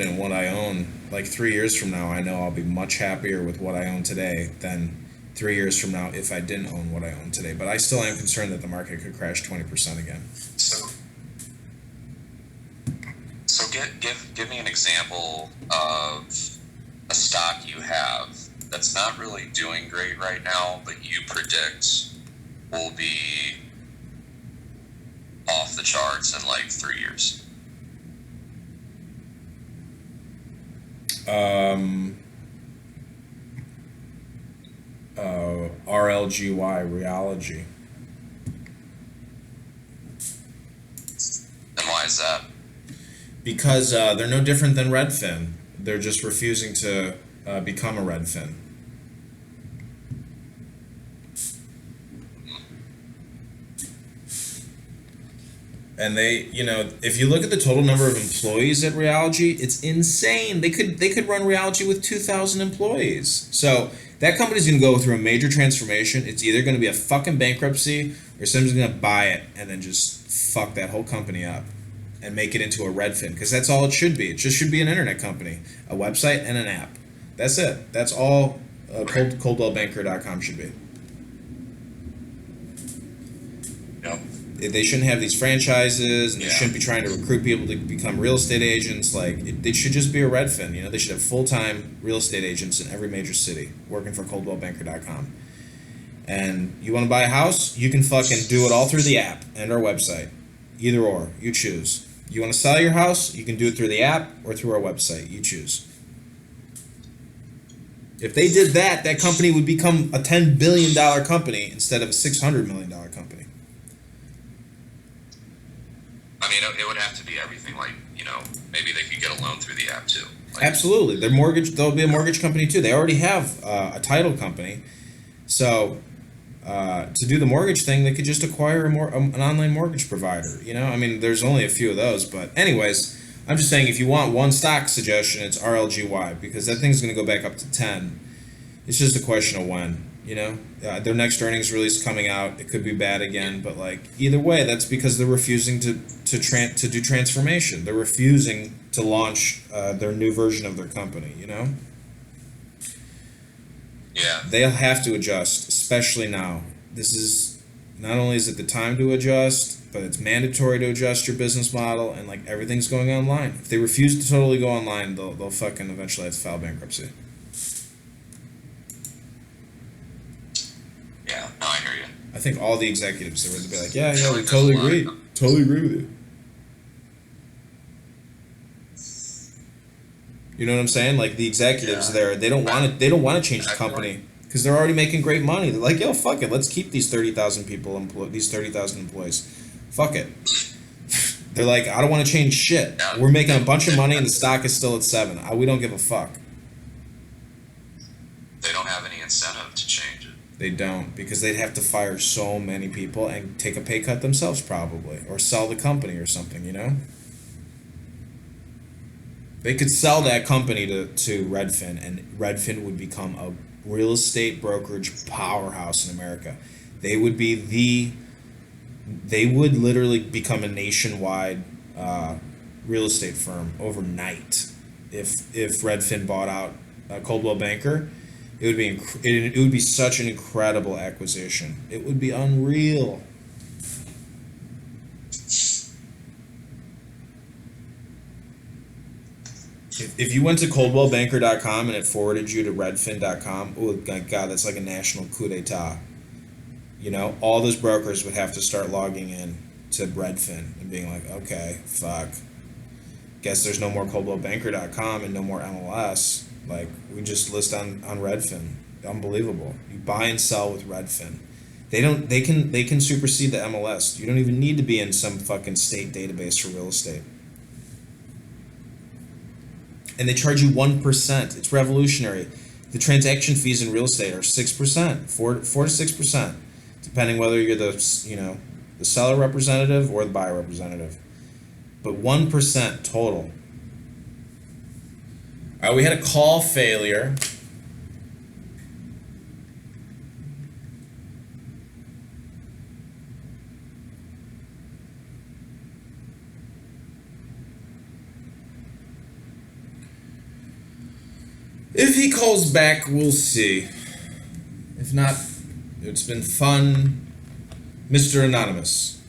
in what I own. Like 3 years from now, I know I'll be much happier with what I own today than 3 years from now if I didn't own what I own today. But I still am concerned that the market could crash 20% again. So, so give me an example of a stock you have that's not really doing great right now, but you predict will be off the charts in like 3 years. RLGY, Rheology. And why is that? Because they're no different than Redfin. They're just refusing to become a Redfin. And they, if you look at the total number of employees at Rheology, it's insane. They could run Rheology with 2,000 employees. So that company's going to go through a major transformation. It's either going to be a fucking bankruptcy or someone's going to buy it and then just fuck that whole company up and make it into a Redfin, because that's all it should be. It just should be an internet company, a website and an app. That's it. That's all coldwellbanker.com should be. Yep. They shouldn't have these franchises, and they shouldn't be trying to recruit people to become real estate agents. They should just be a Redfin. They should have full-time real estate agents in every major city working for coldwellbanker.com. And you want to buy a house, you can fucking do it all through the app and our website. Either or, you choose. You want to sell your house, you can do it through the app or through our website. You choose. If they did that, that company would become a $10 billion company instead of a $600 million company. I mean, it would have to be everything. Like, maybe they could get a loan through the app too. Absolutely. There'll be a mortgage company too. They already have a title company. So to do the mortgage thing, they could just acquire an online mortgage provider. I mean, there's only a few of those. But anyways, I'm just saying, if you want one stock suggestion, it's RLGY, because that thing's going to go back up to 10. It's just a question of when. Their next earnings release coming out. It could be bad again, but either way, that's because they're refusing to do transformation. They're refusing to launch their new version of their company. Yeah. They'll have to adjust, especially now. This is not only is it the time to adjust, but it's mandatory to adjust your business model, and everything's going online. If they refuse to totally go online, they'll fucking eventually have to file bankruptcy. Yeah, no, I hear you. I think all the executives, they would be like, yeah, we totally agree. Totally agree with you. You know what I'm saying? The executives there, they don't want to change the company because they're already making great money. They're like, yo, fuck it, let's keep these 30,000 these 30,000 employees. Fuck it. They're like, I don't want to change shit. We're making a bunch of money and the stock is still at 7. We don't give a fuck. They don't have any incentive to change it. They don't, because they'd have to fire so many people and take a pay cut themselves probably, or sell the company or something, They could sell that company to Redfin, and Redfin would become a real estate brokerage powerhouse in America. They would literally become a nationwide real estate firm overnight if Redfin bought out Coldwell Banker. It would be such an incredible acquisition. It would be unreal. If you went to coldwellbanker.com and it forwarded you to redfin.com, oh my God, that's like a national coup d'etat. All those brokers would have to start logging in to Redfin and being like, okay, fuck. Guess there's no more coldwellbanker.com and no more MLS. We just list on Redfin. Unbelievable. You buy and sell with Redfin. They can supersede the MLS. You don't even need to be in some fucking state database for real estate. And they charge you 1%. It's revolutionary. The transaction fees in real estate are 6%, 4 to 6%, depending whether you're the seller representative or the buyer representative. But 1% total. All right, we had a call failure. If he calls back, we'll see. If not, it's been fun, Mr. Anonymous.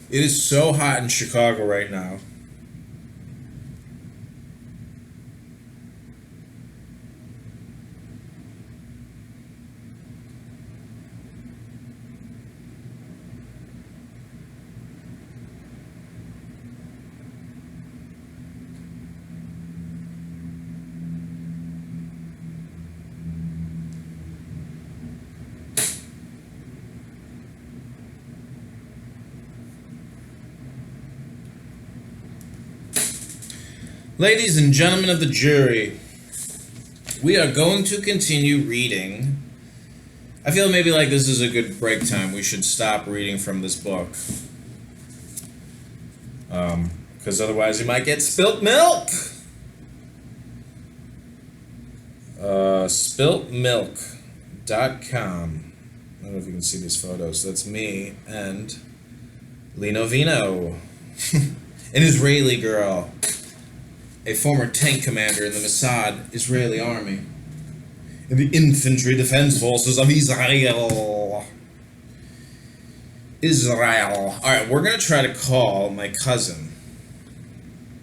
It is so hot in Chicago right now. Ladies and gentlemen of the jury, we are going to continue reading. I feel maybe like this is a good break time. We should stop reading from this book. Because otherwise you might get spilt milk. Spiltmilk.com. I don't know if you can see these photos. That's me and Lino Vino. An Israeli girl. A former tank commander in the Mossad Israeli army. In the infantry defense forces of Israel. Alright, we're going to try to call my cousin.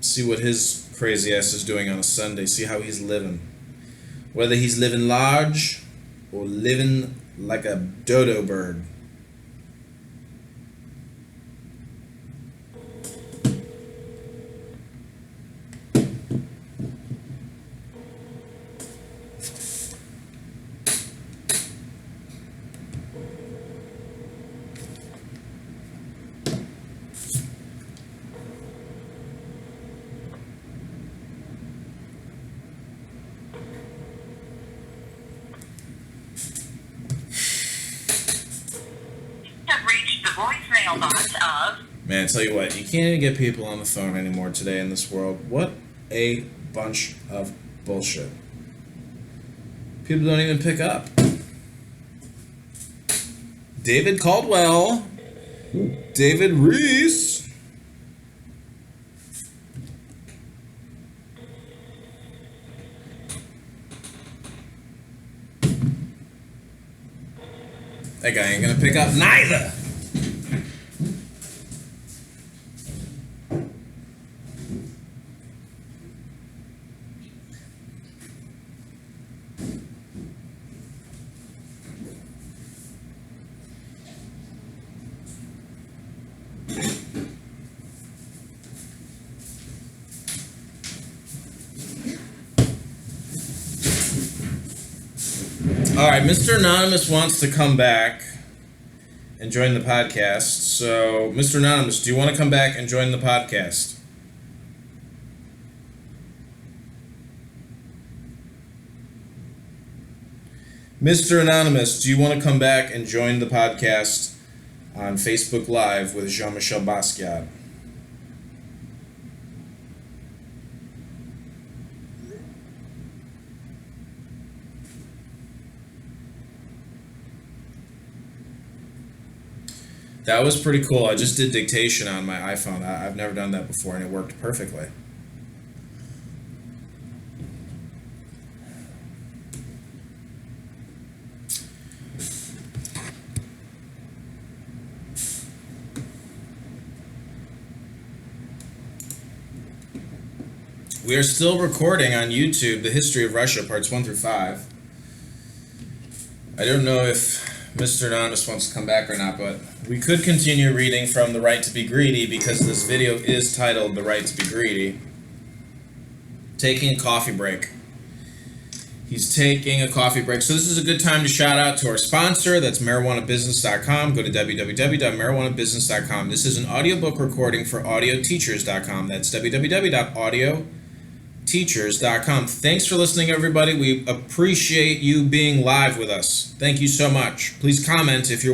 See what his crazy ass is doing on a Sunday. See how he's living. Whether he's living large or living like a dodo bird. Voicemail box of... Man, tell you what, you can't even get people on the phone anymore today in this world. What a bunch of bullshit. People don't even pick up. David Caldwell. David Reese. That guy ain't gonna pick up neither. Alright, Mr. Anonymous wants to come back and join the podcast. So, Mr. Anonymous, do you want to come back and join the podcast? Mr. Anonymous, do you want to come back and join the podcast on Facebook Live with Jean-Michel Basquiat? That was pretty cool. I just did dictation on my iPhone. I've never done that before, and it worked perfectly. We are still recording on YouTube the history of Russia, parts 1 through 5. I don't know if Mr. Anonymous wants to come back or not, but we could continue reading from The Right to be Greedy because this video is titled The Right to be Greedy. Taking a coffee break. He's taking a coffee break. So this is a good time to shout out to our sponsor. That's marijuanabusiness.com. Go to www.marijuanabusiness.com. This is an audiobook recording for audioteachers.com. That's www.audioteachers.com. Thanks for listening, everybody. We appreciate you being live with us. Thank you so much. Please comment if you're